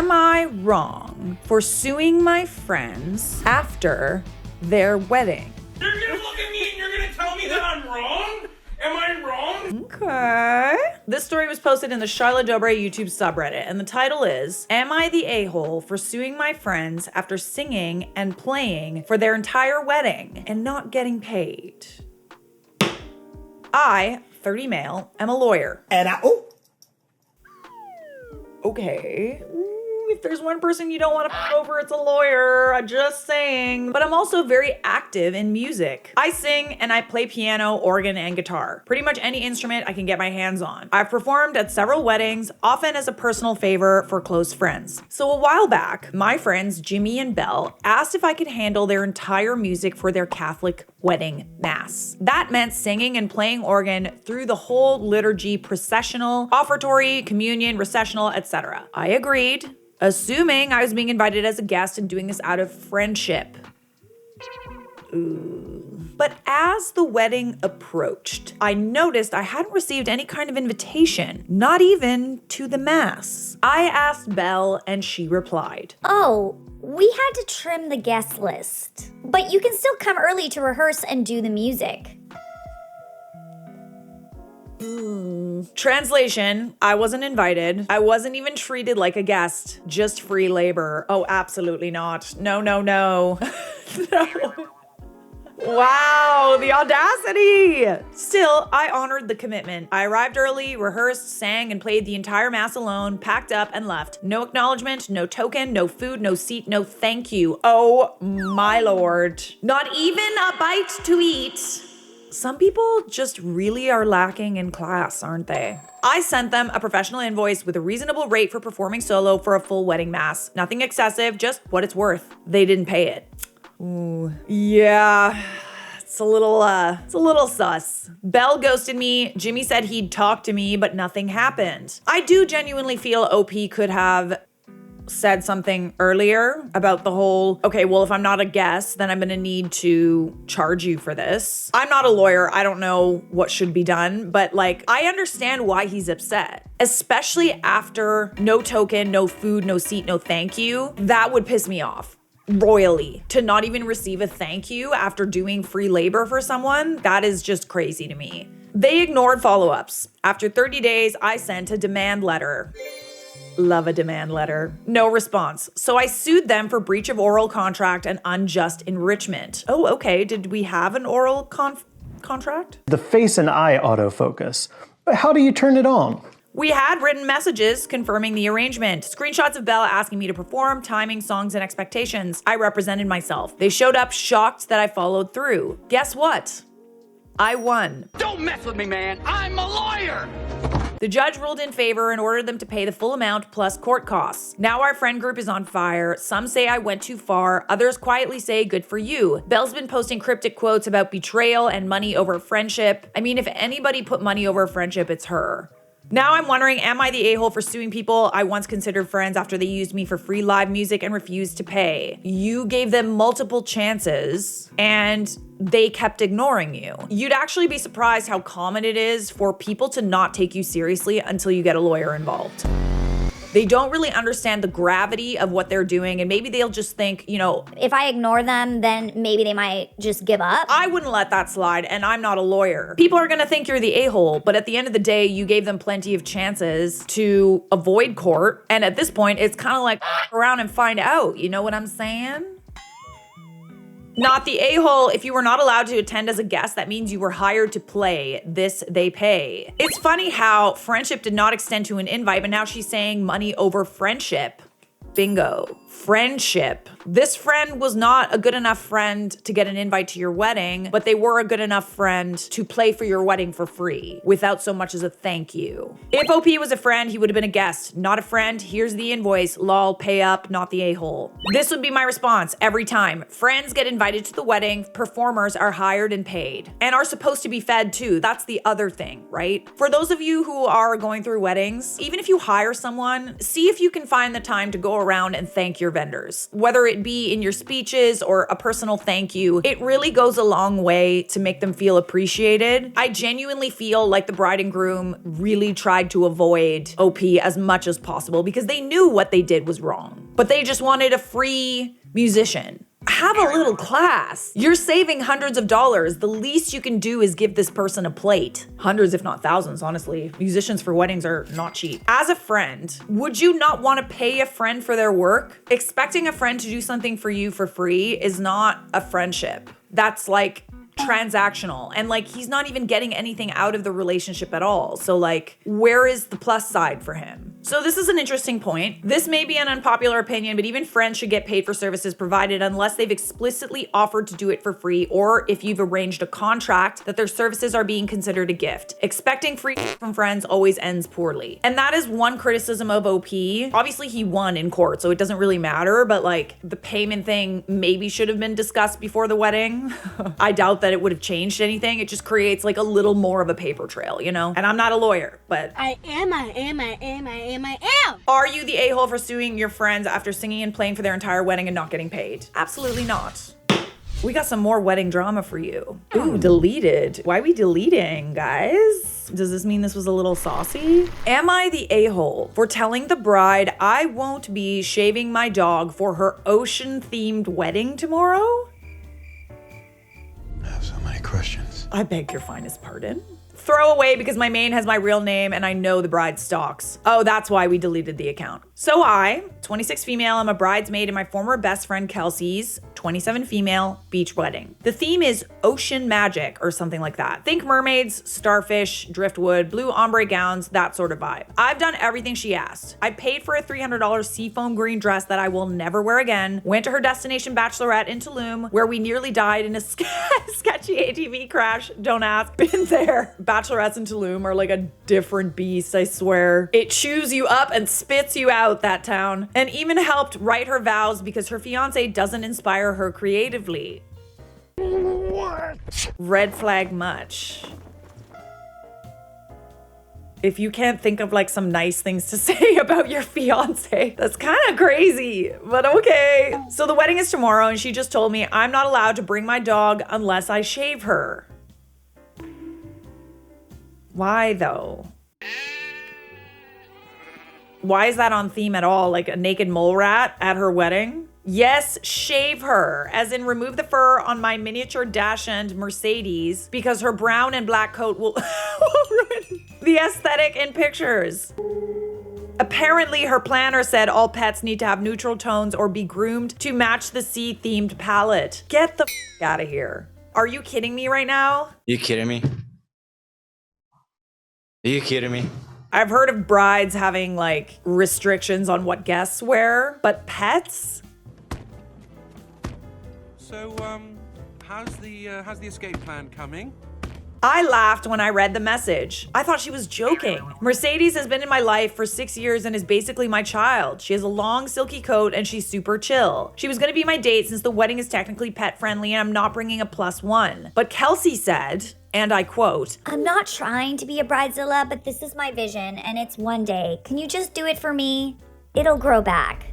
Am I wrong for suing my friends after their wedding? You're gonna look at me and you're gonna tell me that I'm wrong? Am I wrong? Okay. This story was posted in the Charlotte Dobre YouTube subreddit, and the title is, Am I the a-hole for suing my friends after singing and playing for their entire wedding and not getting paid? I, 30 male, am a lawyer. And Okay. If there's one person you don't want to put over, it's a lawyer. I'm just saying. But I'm also very active in music. I sing and I play piano, organ, and guitar. Pretty much any instrument I can get my hands on. I've performed at several weddings, often as a personal favor for close friends. So a while back, my friends Jimmy and Belle asked if I could handle their entire music for their Catholic wedding mass. That meant singing and playing organ through the whole liturgy, processional, offertory, communion, recessional, etc. I agreed, assuming I was being invited as a guest and doing this out of friendship. Ooh. But as the wedding approached, I noticed I hadn't received any kind of invitation, not even to the mass. I asked Belle and she replied, Oh, we had to trim the guest list, but you can still come early to rehearse and do the music. Translation, I wasn't invited. I wasn't even treated like a guest. Just free labor. Oh, absolutely not. No, no, no. No. Wow, the audacity! Still, I honored the commitment. I arrived early, rehearsed, sang, and played the entire mass alone, packed up, and left. No acknowledgement, no token, no food, no seat, no thank you. Oh my lord. Not even a bite to eat. Some people just really are lacking in class, aren't they? I sent them a professional invoice with a reasonable rate for performing solo for a full wedding mass. Nothing excessive, just what it's worth. They didn't pay it. Ooh, yeah, it's a little sus. Belle ghosted me. Jimmy said he'd talk to me, but nothing happened. I do genuinely feel OP could have said something earlier about the whole, okay, well, if I'm not a guest, then I'm gonna need to charge you for this. I'm not a lawyer. I don't know what should be done, but like, I understand why he's upset, especially after no token, no food, no seat, no thank you. That would piss me off royally. To not even receive a thank you after doing free labor for someone, that is just crazy to me. They ignored follow-ups. After 30 days, I sent a demand letter. Love a demand letter. No response. So I sued them for breach of oral contract and unjust enrichment. Oh, okay. Did we have an oral contract? The face and eye autofocus. But how do you turn it on? We had written messages confirming the arrangement. Screenshots of Belle asking me to perform, timing, songs, and expectations. I represented myself. They showed up shocked that I followed through. Guess what? I won. Don't mess with me, man. I'm a lawyer. The judge ruled in favor and ordered them to pay the full amount plus court costs. Now our friend group is on fire. Some say I went too far. Others quietly say good for you. Belle's been posting cryptic quotes about betrayal and money over friendship. I mean, if anybody put money over friendship, it's her. Now I'm wondering, am I the a-hole for suing people I once considered friends after they used me for free live music and refused to pay? You gave them multiple chances and they kept ignoring you. You'd actually be surprised how common it is for people to not take you seriously until you get a lawyer involved. They don't really understand the gravity of what they're doing, and maybe they'll just think, you know, If I ignore them, then maybe they might just give up. I wouldn't let that slide, and I'm not a lawyer. People are gonna think you're the a-hole, but at the end of the day, you gave them plenty of chances to avoid court, and at this point, it's kind of like around and find out, you know what I'm saying? Not the a-hole. If you were not allowed to attend as a guest, that means you were hired to play. This they pay. It's funny how friendship did not extend to an invite, but now she's saying money over friendship. Bingo. Friendship. This friend was not a good enough friend to get an invite to your wedding, but they were a good enough friend to play for your wedding for free without so much as a thank you. If OP was a friend, he would have been a guest. Not a friend, here's the invoice. Lol, pay up, not the a-hole. This would be my response every time. Friends get invited to the wedding, performers are hired and paid, and are supposed to be fed too. That's the other thing, right? For those of you who are going through weddings, even if you hire someone, see if you can find the time to go around and thank your vendors. Whether it be in your speeches or a personal thank you, it really goes a long way to make them feel appreciated. I genuinely feel like the bride and groom really tried to avoid OP as much as possible because they knew what they did was wrong, but they just wanted a free musician. Have a little class. You're saving hundreds of dollars. The least you can do is give this person a plate. Hundreds, if not thousands, honestly. Musicians for weddings are not cheap. As a friend, would you not want to pay a friend for their work? Expecting a friend to do something for you for free is not a friendship. That's like transactional, and like he's not even getting anything out of the relationship at all. So like, where is the plus side for him? So this is an interesting point. This may be an unpopular opinion, but even friends should get paid for services provided unless they've explicitly offered to do it for free, or if you've arranged a contract that their services are being considered a gift. Expecting free from friends always ends poorly. And that is one criticism of OP. Obviously he won in court, so it doesn't really matter, but like the payment thing maybe should have been discussed before the wedding. I doubt that it would have changed anything. It just creates like a little more of a paper trail, you know? And I'm not a lawyer, but I am. Are you the a-hole for suing your friends after singing and playing for their entire wedding and not getting paid? Absolutely not. We got some more wedding drama for you. Ooh, deleted. Why are we deleting, guys? Does this mean this was a little saucy? Am I the a-hole for telling the bride I won't be shaving my dog for her ocean-themed wedding tomorrow? I have so many questions. I beg your finest pardon. Throw away because my main has my real name and I know the bride's stalks. Oh, that's why we deleted the account. So I, 26 female, I'm a bridesmaid in my former best friend Kelsey's 27 female beach wedding. The theme is ocean magic or something like that. Think mermaids, starfish, driftwood, blue ombre gowns, that sort of vibe. I've done everything she asked. I paid for a $300 seafoam green dress that I will never wear again, went to her destination bachelorette in Tulum where we nearly died in a sketchy ATV crash. Don't ask, been there. Bachelorettes in Tulum are like a different beast, I swear. It chews you up and spits you out, that town. And even helped write her vows because her fiance doesn't inspire her creatively. What? Red flag much. If you can't think of like some nice things to say about your fiance, that's kind of crazy, but okay. So the wedding is tomorrow and she just told me I'm not allowed to bring my dog unless I shave her. Why though? Why is that on theme at all? Like a naked mole rat at her wedding? Yes, shave her, as in remove the fur on my miniature dash-end Mercedes because her brown and black coat will ruin the aesthetic in pictures. Apparently, her planner said all pets need to have neutral tones or be groomed to match the sea-themed palette. Get the out of here. Are you kidding me right now? You kidding me? Are you kidding me? I've heard of brides having like restrictions on what guests wear, but pets? So, how's the escape plan coming? I laughed when I read the message. I thought she was joking. Mercedes has been in my life for 6 years and is basically my child. She has a long silky coat and she's super chill. She was gonna be my date since the wedding is technically pet friendly and I'm not bringing a +1. But Kelsey said, and I quote, I'm not trying to be a bridezilla, but this is my vision and it's one day. Can you just do it for me? It'll grow back.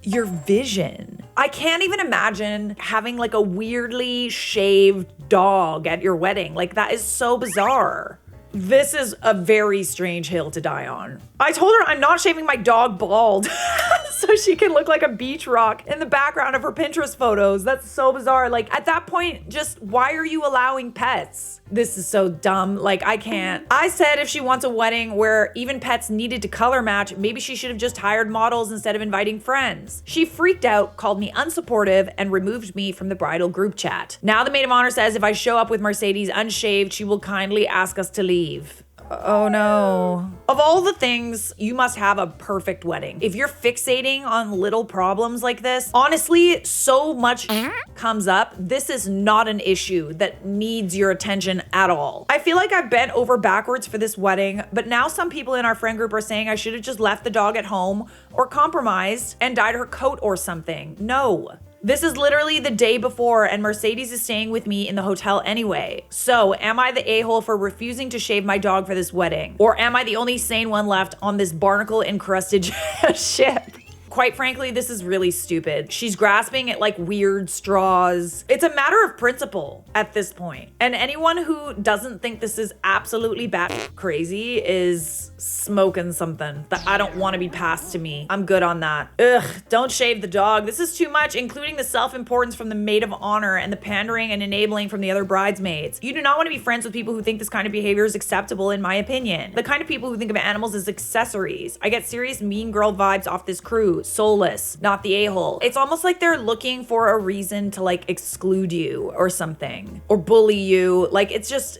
Your vision. I can't even imagine having like a weirdly shaved dog at your wedding. Like that is so bizarre. This is a very strange hill to die on. I told her I'm not shaving my dog bald so she can look like a beach rock in the background of her Pinterest photos. That's so bizarre. Like at that point, just why are you allowing pets? This is so dumb. Like I can't. I said if she wants a wedding where even pets needed to color match, maybe she should have just hired models instead of inviting friends. She freaked out, called me unsupportive, and removed me from the bridal group chat. Now the maid of honor says if I show up with Mercedes unshaved, she will kindly ask us to leave. Oh no. Of all the things, you must have a perfect wedding. If you're fixating on little problems like this, honestly, so much comes up. This is not an issue that needs your attention at all. I feel like I've bent over backwards for this wedding, but now some people in our friend group are saying I should have just left the dog at home or compromised and dyed her coat or something. No. This is literally the day before and Mercedes is staying with me in the hotel anyway. So am I the a-hole for refusing to shave my dog for this wedding? Or am I the only sane one left on this barnacle encrusted ship? Quite frankly, this is really stupid. She's grasping at like weird straws. It's a matter of principle at this point. And anyone who doesn't think this is absolutely bat crazy is smoking something that I don't want to be passed to me. I'm good on that. Ugh, don't shave the dog. This is too much, including the self-importance from the maid of honor and the pandering and enabling from the other bridesmaids. You do not want to be friends with people who think this kind of behavior is acceptable, in my opinion. The kind of people who think of animals as accessories. I get serious mean girl vibes off this crew. Soulless, not the a-hole. It's almost like they're looking for a reason to like exclude you or something, or bully you. Like, it's just,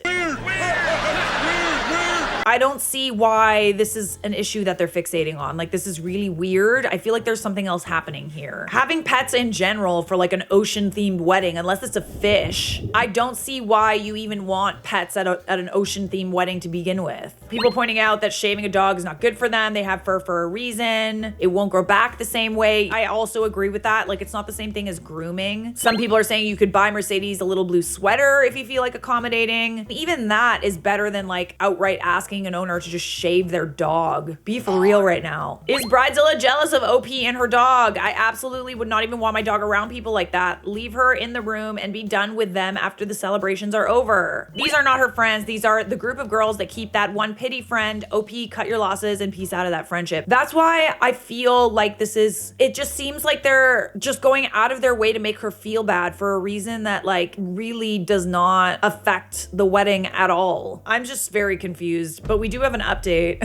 I don't see why this is an issue that they're fixating on. Like, this is really weird. I feel like there's something else happening here. Having pets in general for like an ocean themed wedding, unless it's a fish, I don't see why you even want pets at an ocean themed wedding to begin with. People pointing out that shaving a dog is not good for them. They have fur for a reason. It won't grow back the same way. I also agree with that. Like, it's not the same thing as grooming. Some people are saying you could buy Mercedes a little blue sweater if you feel like accommodating. Even that is better than like outright asking an owner to just shave their dog. Be for real right now. Is Bridezilla jealous of OP and her dog? I absolutely would not even want my dog around people like that. Leave her in the room and be done with them after the celebrations are over. These are not her friends. These are the group of girls that keep that one pity friend. OP, cut your losses and peace out of that friendship. That's why I feel like this is, it just seems like they're just going out of their way to make her feel bad for a reason that like really does not affect the wedding at all. I'm just very confused, but we do have an update.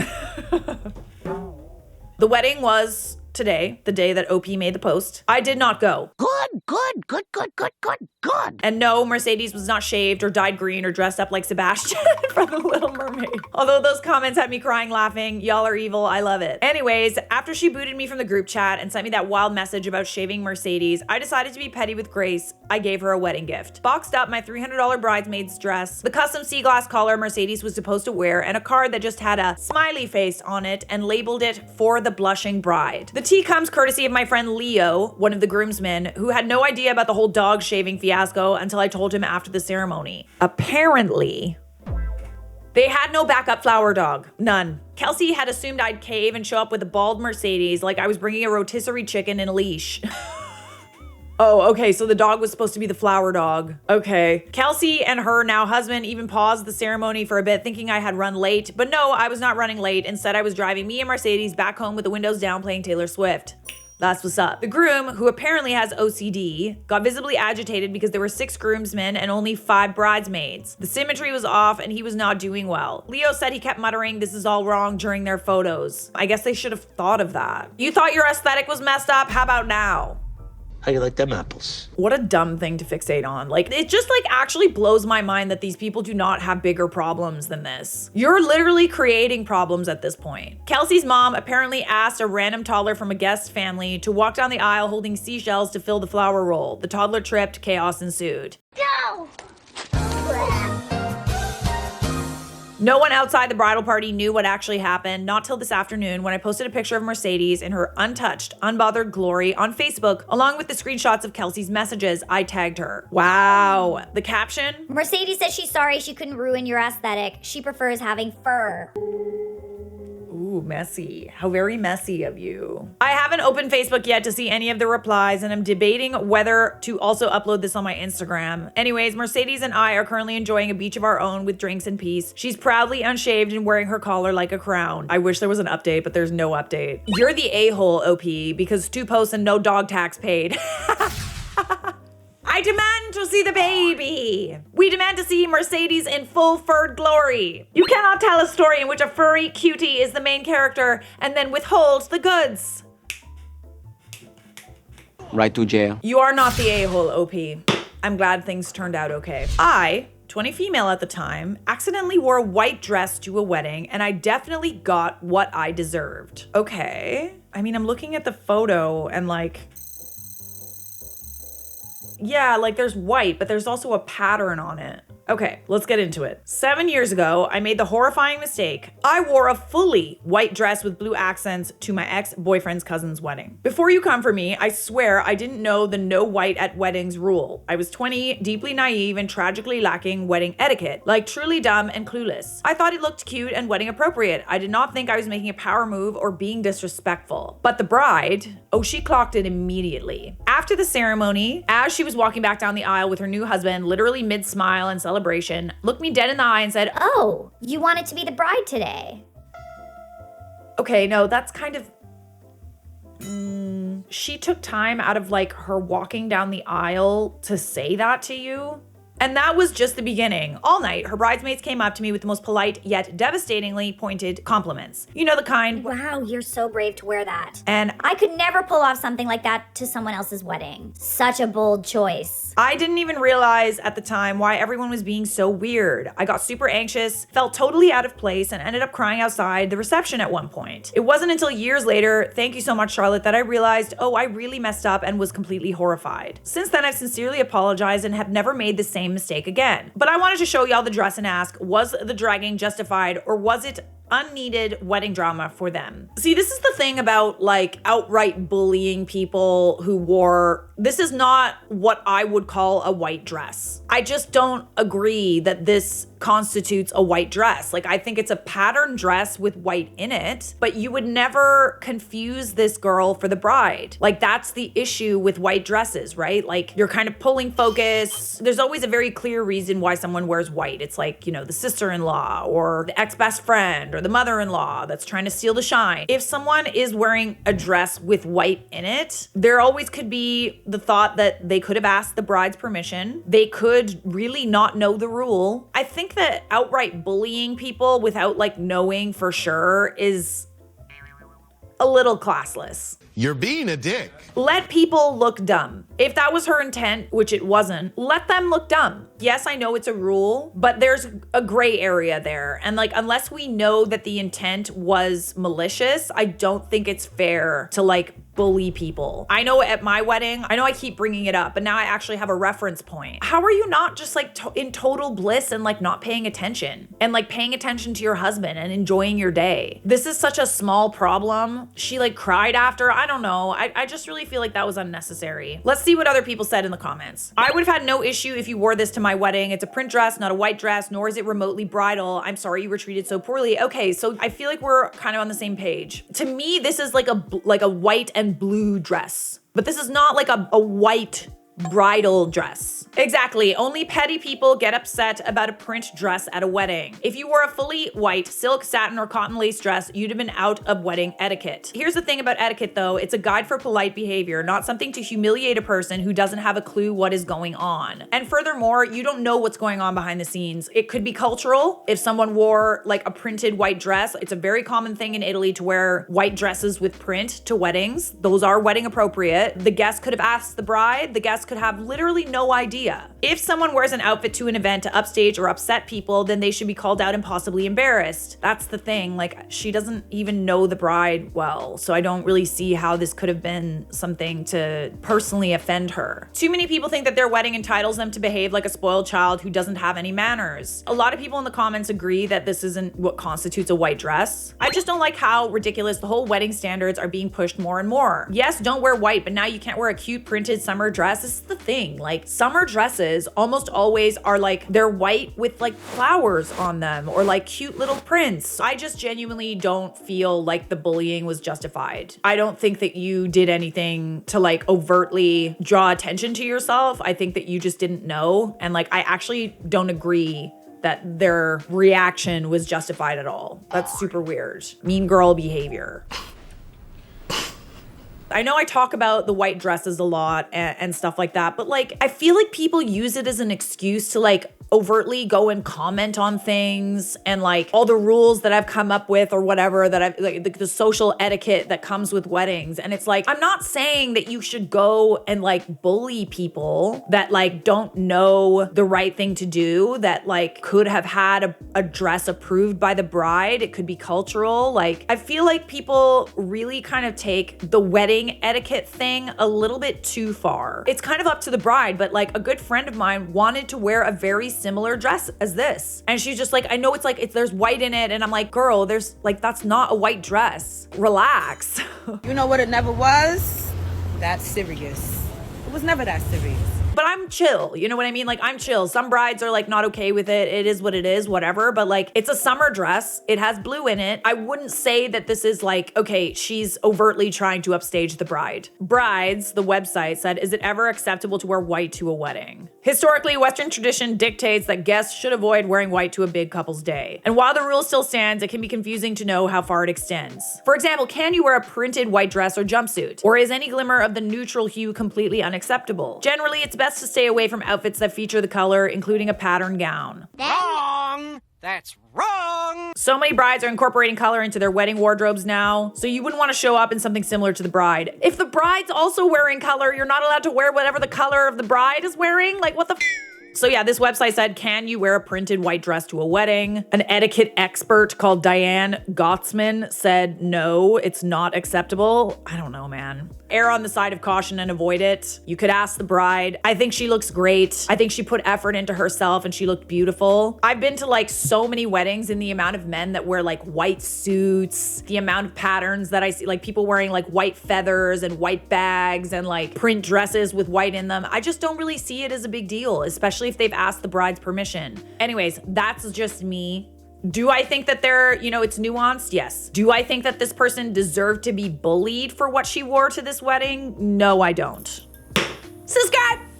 The wedding was today, the day that OP made the post. I did not go. Good. And no, Mercedes was not shaved or dyed green or dressed up like Sebastian from The Little Mermaid. Although those comments had me crying laughing. Y'all are evil. I love it. Anyways, after she booted me from the group chat and sent me that wild message about shaving Mercedes, I decided to be petty with Grace. I gave her a wedding gift. Boxed up my $300 bridesmaid's dress, the custom sea glass collar Mercedes was supposed to wear, and a card that just had a smiley face on it and labeled it "For the Blushing Bride." The tea comes courtesy of my friend Leo, one of the groomsmen, who had no idea about the whole dog shaving fiasco until I told him after the ceremony. Apparently, they had no backup flower dog. None. Kelsey had assumed I'd cave and show up with a bald Mercedes like I was bringing a rotisserie chicken in a leash. Oh, okay, so the dog was supposed to be the flower dog. Okay. Kelsey and her now husband even paused the ceremony for a bit, thinking I had run late. But no, I was not running late. Instead, I was driving me and Mercedes back home with the windows down playing Taylor Swift. That's what's up. The groom, who apparently has OCD, got visibly agitated because there were 6 groomsmen and only 5 bridesmaids. The symmetry was off and he was not doing well. Leo said he kept muttering, "This is all wrong," during their photos. I guess they should have thought of that. You thought your aesthetic was messed up? How about now? How you like them apples? What a dumb thing to fixate on. Like, it just like actually blows my mind that these people do not have bigger problems than this. You're literally creating problems at this point. Kelsey's mom apparently asked a random toddler from a guest family to walk down the aisle holding seashells to fill the flower roll. The toddler tripped, chaos ensued. Go! No one outside the bridal party knew what actually happened, not till this afternoon when I posted a picture of Mercedes in her untouched, unbothered glory on Facebook, along with the screenshots of Kelsey's messages. I tagged her. Wow. The caption? Mercedes says she's sorry she couldn't ruin your aesthetic. She prefers having fur. Ooh, messy. How very messy of you. I haven't opened Facebook yet to see any of the replies, and I'm debating whether to also upload this on my Instagram. Anyways, Mercedes and I are currently enjoying a beach of our own with drinks and peace. She's proudly unshaved and wearing her collar like a crown. I wish there was an update, but there's no update. You're the a-hole, OP, because 2 posts and no dog tax paid. I demand to see the baby. We demand to see Mercedes in full furred glory. You cannot tell a story in which a furry cutie is the main character and then withhold the goods. Right to jail. You are not the a-hole, OP. I'm glad things turned out okay. I, 20 female at the time, accidentally wore a white dress to a wedding, and I definitely got what I deserved. Okay. I mean, I'm looking at the photo and like, yeah, like there's white, but there's also a pattern on it. Okay, let's get into it. 7 years ago, I made the horrifying mistake. I wore a fully white dress with blue accents to my ex-boyfriend's cousin's wedding. Before you come for me, I swear I didn't know the no white at weddings rule. I was 20, deeply naive, and tragically lacking wedding etiquette, like truly dumb and clueless. I thought it looked cute and wedding appropriate. I did not think I was making a power move or being disrespectful. But the bride, oh, she clocked it immediately. After the ceremony, as she was walking back down the aisle with her new husband, literally mid-smile and celebration, looked me dead in the eye and said, Oh, you wanted to be the bride today. okay, no, that's kind of... She took time out of like her walking down the aisle to say that to you. And that was just the beginning. All night, her bridesmaids came up to me with the most polite yet devastatingly pointed compliments. You know, the kind... Wow, you're so brave to wear that. And I could never pull off something like that to someone else's wedding. Such a bold choice. I didn't even realize at the time why everyone was being so weird. I got super anxious, felt totally out of place, and ended up crying outside the reception at one point. It wasn't until years later, thank you so much, Charlotte, that I realized, oh, I really messed up and was completely horrified. Since then, I've sincerely apologized and have never made the same mistake again. But I wanted to show y'all the dress and ask, was the dragging justified or was it unneeded wedding drama for them? See, this is the thing about like outright bullying people who wore, this is not what I would call a white dress. I just don't agree that this constitutes a white dress. Like, I think it's a pattern dress with white in it, but you would never confuse this girl for the bride. Like, that's the issue with white dresses, right? Like, you're kind of pulling focus. There's always a very clear reason why someone wears white. It's like, you know, the sister-in-law or the ex-best friend or the mother-in-law that's trying to steal the shine. If someone is wearing a dress with white in it, there always could be the thought that they could have asked the bride's permission. They could really not know the rule. I think that outright bullying people without like knowing for sure is a little classless. You're being a dick. Let people look dumb. If that was her intent, which it wasn't, let them look dumb. Yes, I know it's a rule, but there's a gray area there. And like, unless we know that the intent was malicious, I don't think it's fair to like bully people. I know at my wedding, I know I keep bringing it up, but now I actually have a reference point. How are you not just like in total bliss and like not paying attention and like paying attention to your husband and enjoying your day? This is such a small problem. She like cried after. I don't know. I just really feel like that was unnecessary. Let's see what other people said in the comments. I would have had no issue if you wore this to my wedding. It's a print dress, not a white dress, nor is it remotely bridal. I'm sorry you were treated so poorly. Okay, so I feel like we're kind of on the same page. To me, this is like a white and blue dress, but this is not like a white bridal dress. Exactly. Only petty people get upset about a print dress at a wedding. If you wore a fully white silk, satin, or cotton lace dress, you'd have been out of wedding etiquette. Here's the thing about etiquette though. It's a guide for polite behavior, not something to humiliate a person who doesn't have a clue what is going on. And furthermore, you don't know what's going on behind the scenes. It could be cultural. If someone wore like a printed white dress, it's a very common thing in Italy to wear white dresses with print to weddings. Those are wedding appropriate. The guest could have asked the bride. The guest could have literally no idea. If someone wears an outfit to an event to upstage or upset people, then they should be called out and possibly embarrassed. That's the thing. Like, she doesn't even know the bride well, so I don't really see how this could have been something to personally offend her. Too many people think that their wedding entitles them to behave like a spoiled child who doesn't have any manners. A lot of people in the comments agree that this isn't what constitutes a white dress. I just don't like how ridiculous the whole wedding standards are being pushed more and more. Yes, don't wear white, but now you can't wear a cute printed summer dress. This is the thing. Like, summer dresses almost always are like, they're white with like flowers on them or like cute little prints. I just genuinely don't feel like the bullying was justified. I don't think that you did anything to like overtly draw attention to yourself. I think that you just didn't know. And like, I actually don't agree that their reaction was justified at all. That's super weird. Mean girl behavior. I know I talk about the white dresses a lot and stuff like that, but like, I feel like people use it as an excuse to like overtly go and comment on things and like all the rules that I've come up with or whatever that I've like the social etiquette that comes with weddings. And it's like, I'm not saying that you should go and like bully people that like don't know the right thing to do, that like could have had a dress approved by the bride. It could be cultural. Like, I feel like people really kind of take the wedding etiquette thing a little bit too far. It's kind of up to the bride, but like a good friend of mine wanted to wear a very similar dress as this. And she's just like, I know there's white in it. And I'm like, girl, that's not a white dress. Relax. You know what it never was? That serious. It was never that serious. But I'm chill, you know what I mean? Like, I'm chill. Some brides are like not okay with it. It is what it is, whatever. But like, it's a summer dress. It has blue in it. I wouldn't say that this is like, okay, she's overtly trying to upstage the bride. Brides, the website said, is it ever acceptable to wear white to a wedding? Historically, Western tradition dictates that guests should avoid wearing white to a big couple's day. And while the rule still stands, it can be confusing to know how far it extends. For example, can you wear a printed white dress or jumpsuit? Or is any glimmer of the neutral hue completely unacceptable? Generally, it's best to stay away from outfits that feature the color, including a pattern gown. Wrong! That's wrong! So many brides are incorporating color into their wedding wardrobes now, so you wouldn't want to show up in something similar to the bride. If the bride's also wearing color, you're not allowed to wear whatever the color of the bride is wearing? Like, what the So yeah, this website said, can you wear a printed white dress to a wedding? An etiquette expert called Diane Gottsman said, no, it's not acceptable. I don't know, man. Err on the side of caution and avoid it. You could ask the bride. I think she looks great. I think she put effort into herself and she looked beautiful. I've been to like so many weddings, and the amount of men that wear like white suits, the amount of patterns that I see, like people wearing like white feathers and white bags and like print dresses with white in them. I just don't really see it as a big deal, especially if they've asked the bride's permission. Anyways, that's just me. Do I think that it's nuanced? Yes. Do I think that this person deserved to be bullied for what she wore to this wedding? No, I don't. Sis guy.